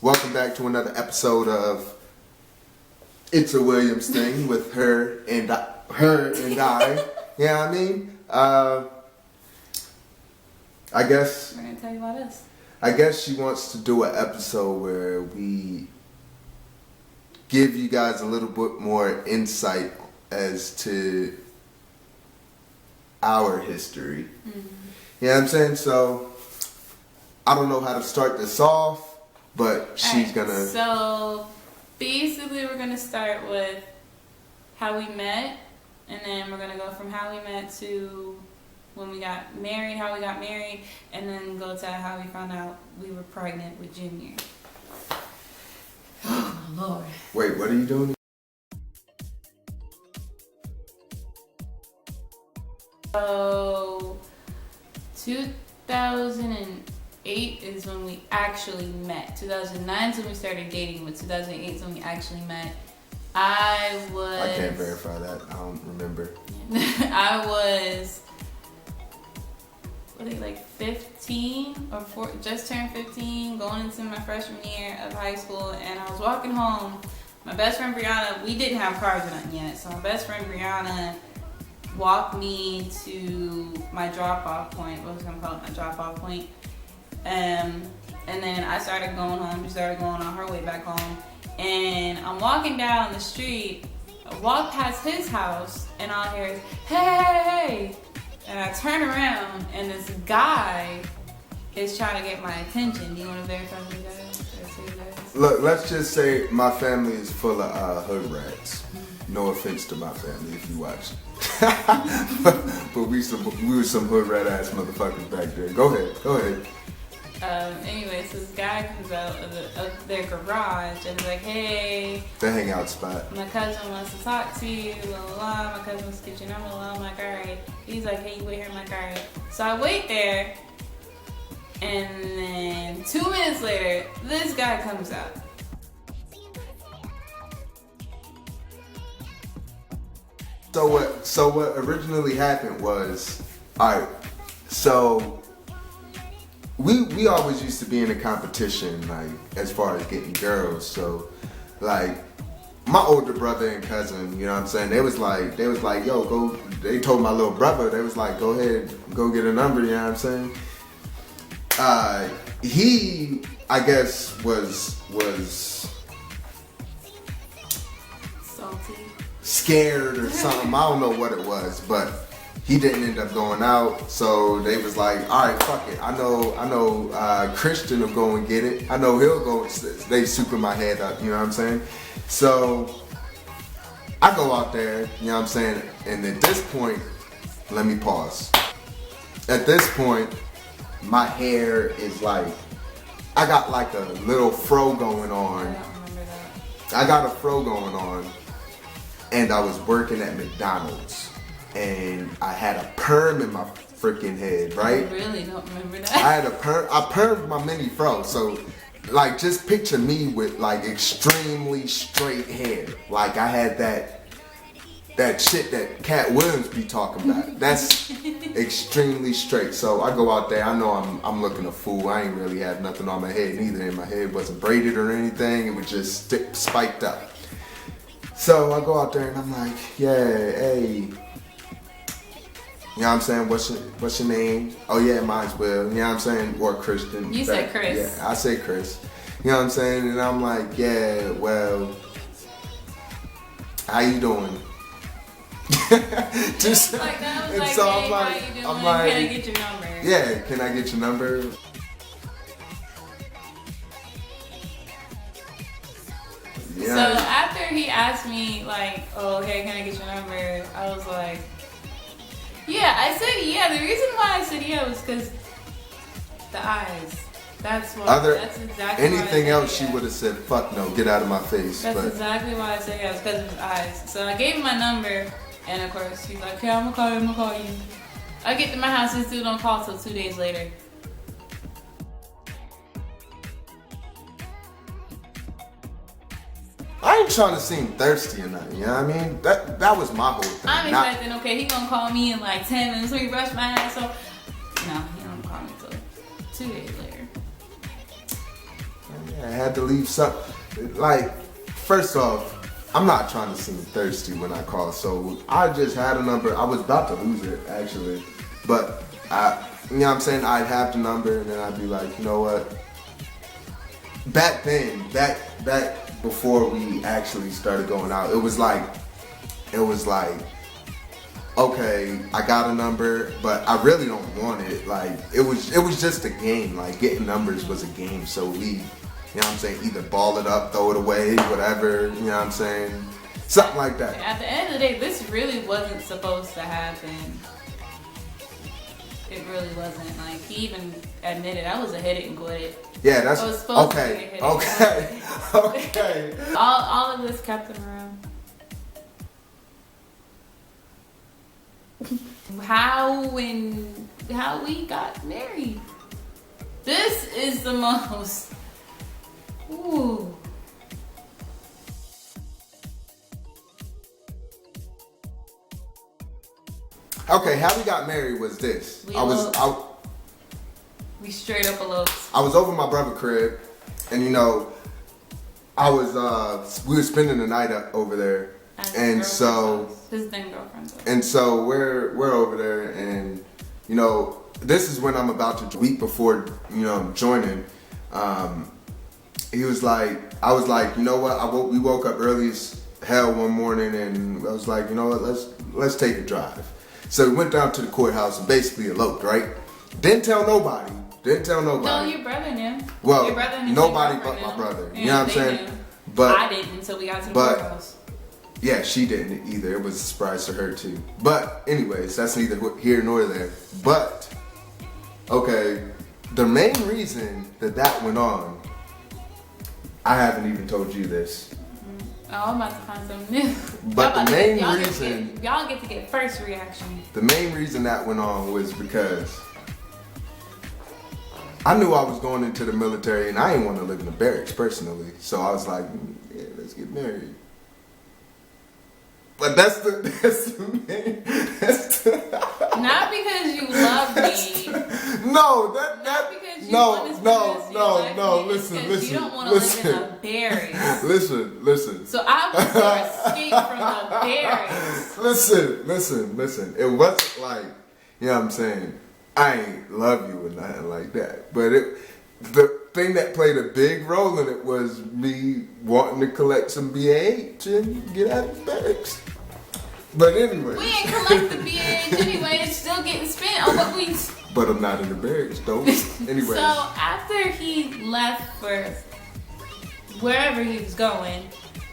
Welcome back to another episode of It's a Williams Thing with her and I. You know what I mean? I guess we're gonna tell you about us. I guess she wants to do an episode where we give you guys a little bit more insight as to our history. Mm-hmm. You know what I'm saying? So I don't know how to start this off, but she's gonna. So basically, we're gonna start with how we met, and then we're gonna go from how we met to when we got married, how we got married, and then go to how we found out we were pregnant with Junior. Oh Lord! Wait, what are you doing? So 2008 is when we actually met. 2009 is when we started dating, but 2008 is when we actually met. I can't verify that. I don't remember. I was, like 15 or 14, just turned 15, going into my freshman year of high school, and I was walking home. My best friend Brianna, we didn't have cars or nothing yet, so my best friend Brianna walked me to my drop-off point. What was I gonna call it? My drop-off point. And then I started going home. She started going on her way back home. And I'm walking down the street. I walk past his house, and all I hear is, "Hey, hey, hey!" And I turn around, and this guy is trying to get my attention. Do you want to verify who that is? Look, let's just say my family is full of hood rats. No offense to my family if you watch. but we were some hood rat ass motherfuckers back there. Go ahead. Anyway, so this guy comes out of their garage and is like, "Hey, the hangout spot. My cousin wants to talk to you, blah, blah, blah. My cousin wants to get your number, blah." I'm like, "Alright." He's like, "Hey, you wait here." I'm like, "Alright." So I wait there, and then 2 minutes later, this guy comes out. So what originally happened was, alright, so we always used to be in a competition, like, as far as getting girls. So, like, my older brother and cousin, you know what I'm saying, they was like, "Yo, go," they told my little brother, they was like, "Go ahead, go get a number," you know what I'm saying? He, I guess, was salty, scared or something. I don't know what it was, but he didn't end up going out. So they was like, "All right, fuck it. I know Christian will go and get it. I know he'll go." They super my head up, you know what I'm saying? So I go out there, you know what I'm saying? And at this point, let me pause. At this point, my hair is like, I got like a little fro going on. I don't remember that. I got a fro going on. And I was working at McDonald's, and I had a perm in my freaking head, right? I really don't remember that. I had a perm. I permed my mini fro, so like just picture me with like extremely straight hair. Like I had that shit that Cat Williams be talking about. That's extremely straight. So I go out there. I know I'm looking a fool. I ain't really had nothing on my head neither, and my head wasn't braided or anything. It was just spiked up. So I go out there and I'm like, "Yeah, hey, you know what I'm saying? What's your name?" "Oh yeah, mine's Will." You know what I'm saying? Or Christian. You said Chris. Yeah, I say Chris. You know what I'm saying? And I'm like, "Yeah, well, how you doing?" Just like that. Was like, so "Hey, how you doing? Can I get your number?" "Yeah, can I get your number?" Yeah. So after he asked me, like, "Oh, hey, can I get your number?" I was like, "Yeah." I said yeah. The reason why I said yeah was because the eyes. That's what. That's exactly. Anything else, she would have said, "Fuck no, get out of my face." That's exactly why I said yeah. It was because of his eyes. So I gave him my number, and of course he's like, "Okay, I'm gonna call you." I get to my house, and still don't call till 2 days later. I ain't trying to seem thirsty or nothing, you know what I mean? That was my whole thing. I'm expecting, okay, he gonna call me in like 10 minutes when he brush my ass, so no, he don't call me till 2 days later. I had to leave some. Like, first off, I'm not trying to seem thirsty when I call, so I just had a number. I was about to lose it, actually. But, you know what I'm saying? I'd have the number, and then I'd be like, you know what? Back then, back before we actually started going out, it was like, okay, I got a number, but I really don't want it. Like, it was just a game. Like, getting numbers was a game, so we, you know what I'm saying, either ball it up, throw it away, whatever, you know what I'm saying? Something like that. At the end of the day, this really wasn't supposed to happen. It really wasn't. Like, he even admitted, I was a hit it and quit it. Yeah, that's I was supposed to be a hit it and quit it. okay. All of this kept him around. How we got married. This is the most. Ooh. Okay, how we got married was this. We straight up eloped. I was over my brother's crib, and you know, we were spending the night up over there. And so his then girlfriend's over. And so we're over there, and you know, this is when I'm about to, week before, you know, joining. He was like, I was like, you know what? We woke up early as hell one morning, and I was like, you know what? Let's take a drive. So we went down to the courthouse and basically eloped, right? Didn't tell nobody. No, your brother knew. Well, your brother knew, nobody but my brother. You know what I'm saying? Knew. But I didn't until we got to the courthouse. Yeah, she didn't either. It was a surprise to her too. But anyways, that's neither here nor there. But, okay, the main reason that went on, I haven't even told you this. Oh, I'm about to find something new. But the main reason... Y'all get to get first reaction. The main reason that went on was because I knew I was going into the military, and I didn't want to live in the barracks personally. So I was like, yeah, let's get married. But that's the main. Not because you love me. No, Not because you want listen. You don't want to live in a barracks. Listen. So I was going to escape from the barracks. Listen. It wasn't like, you know what I'm saying, I ain't love you or nothing like that. But the thing that played a big role in it was me wanting to collect some BAH and get out of the barracks. But anyway. We ain't collect the BAH anyway. It's still getting spent on what we... But I'm not in the barracks, though. Anyway. So after he left for wherever he was going,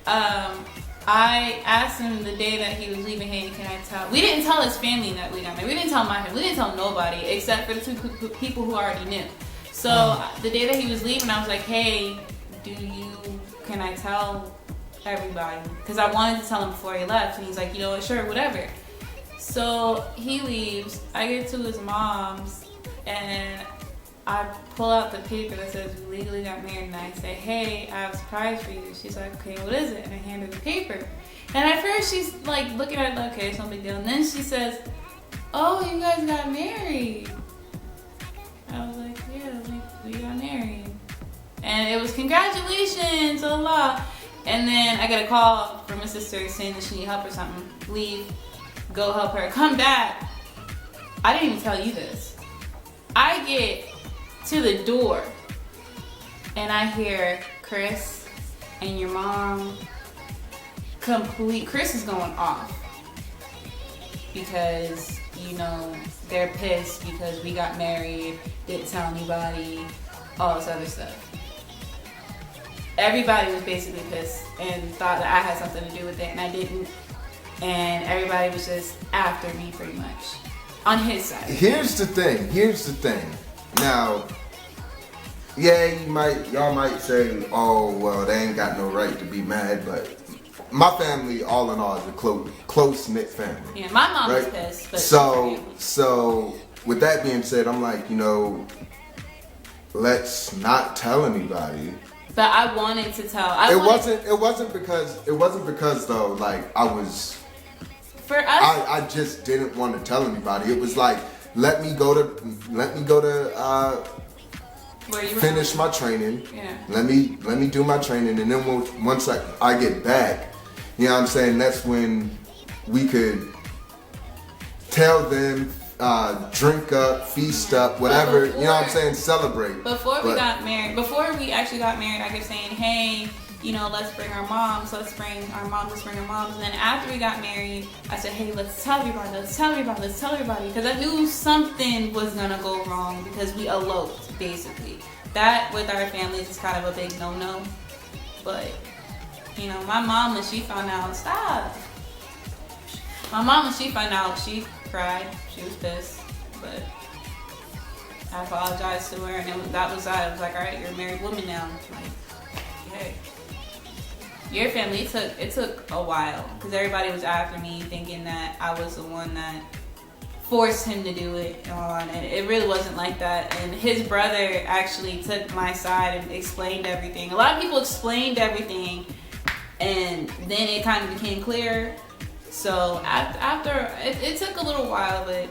I asked him the day that he was leaving, hey, can I tell? We didn't tell his family that we got married. We didn't tell my family. We didn't tell nobody except for the two people who already knew. So the day that he was leaving, I was like, hey, can I tell everybody? Because I wanted to tell him before he left. And he's like, you know what, sure, whatever. So he leaves. I get to his mom's, and I pull out the paper that says we legally got married, and I say, hey, I have a surprise for you. She's like, okay, what is it? And I hand her the paper. And at first she's like looking at it like, okay, it's no big deal. And then she says, oh, you guys got married. I was like, yeah, we got married. And it was congratulations, Allah. And then I got a call from my sister saying that she need help or something. Leave, go help her, come back. I didn't even tell you this. I get to the door and I hear Chris and your mom Chris is going off because, you know, they're pissed because we got married, didn't tell anybody, all this other stuff. Everybody was basically pissed and thought that I had something to do with it, and I didn't. And everybody was just after me pretty much on his side. Here's the thing. Now, yeah, y'all might say, oh, well, they ain't got no right to be mad, but my family, all in all, is a close-knit family. Yeah, my mom right? was pissed. But so with that being said, I'm like, you know, let's not tell anybody. But I wanted to tell. It wasn't because though, like, I was. For us, I just didn't want to tell anybody. It was like, let me go to Where you were finish my training. Yeah. Let me do my training, and then once I get back, you know what I'm saying, that's when we could tell them, drink up, feast up, whatever, you know what I'm saying, celebrate. Before we actually got married, I kept saying, hey, you know, let's bring our moms, and then after we got married, I said, hey, let's tell everybody, because I knew something was gonna go wrong because we eloped, basically. That with our families is kind of a big no-no, but, you know, my mom, when she found out, she cried, she was pissed, but I apologized to her, and that was that. I was like, all right, you're a married woman now. Like, hey. Your family, it took a while because everybody was after me thinking that I was the one that forced him to do it and all, and it really wasn't like that. And his brother actually took my side and explained everything. A lot of people explained everything, and then it kind of became clear. So after it took a little while, but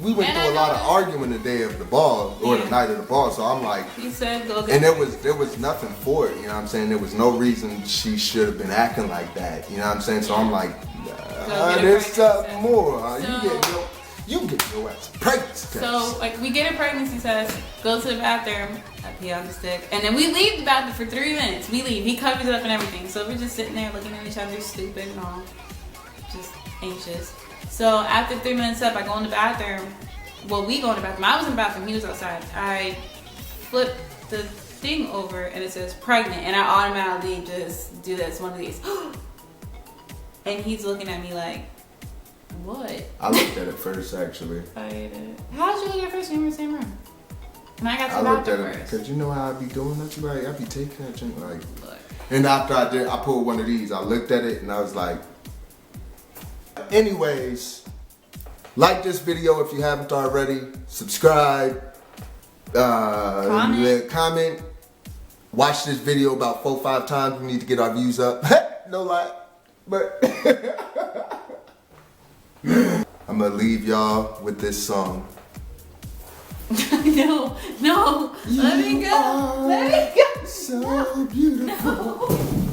we went through a lot of arguing the day of the ball, or the night of the ball, so I'm like, he said, go get and there was nothing for it, you know what I'm saying? There was no reason she should have been acting like that, you know what I'm saying? So I'm like, there's something more, you get your ass a pregnancy test. So, like, we get a pregnancy test, go to the bathroom, I pee on the stick, and then we leave the bathroom for 3 minutes. We leave. He covers it up and everything. So we're just sitting there looking at each other, stupid and all, just anxious. So after 3 minutes up, I go in the bathroom. Well, we go in the bathroom. I was in the bathroom. He was outside. I flip the thing over, and it says pregnant, and I automatically just do this, one of these. And he's looking at me like, what? I looked at it first, actually. I did. How did you look at it first? You were in the same room. And I got to the looked at bathroom it first. because you know how I be doing that. Like, I be taking that drink, like. Look. And after I did, I pulled one of these. I looked at it and I was like. Anyways, like this video if you haven't already. Subscribe. Comment. Watch this video about 4 or 5 times. We need to get our views up. No lie, but. I'm gonna leave y'all with this song. No, let me go. Let me go. So beautiful. No.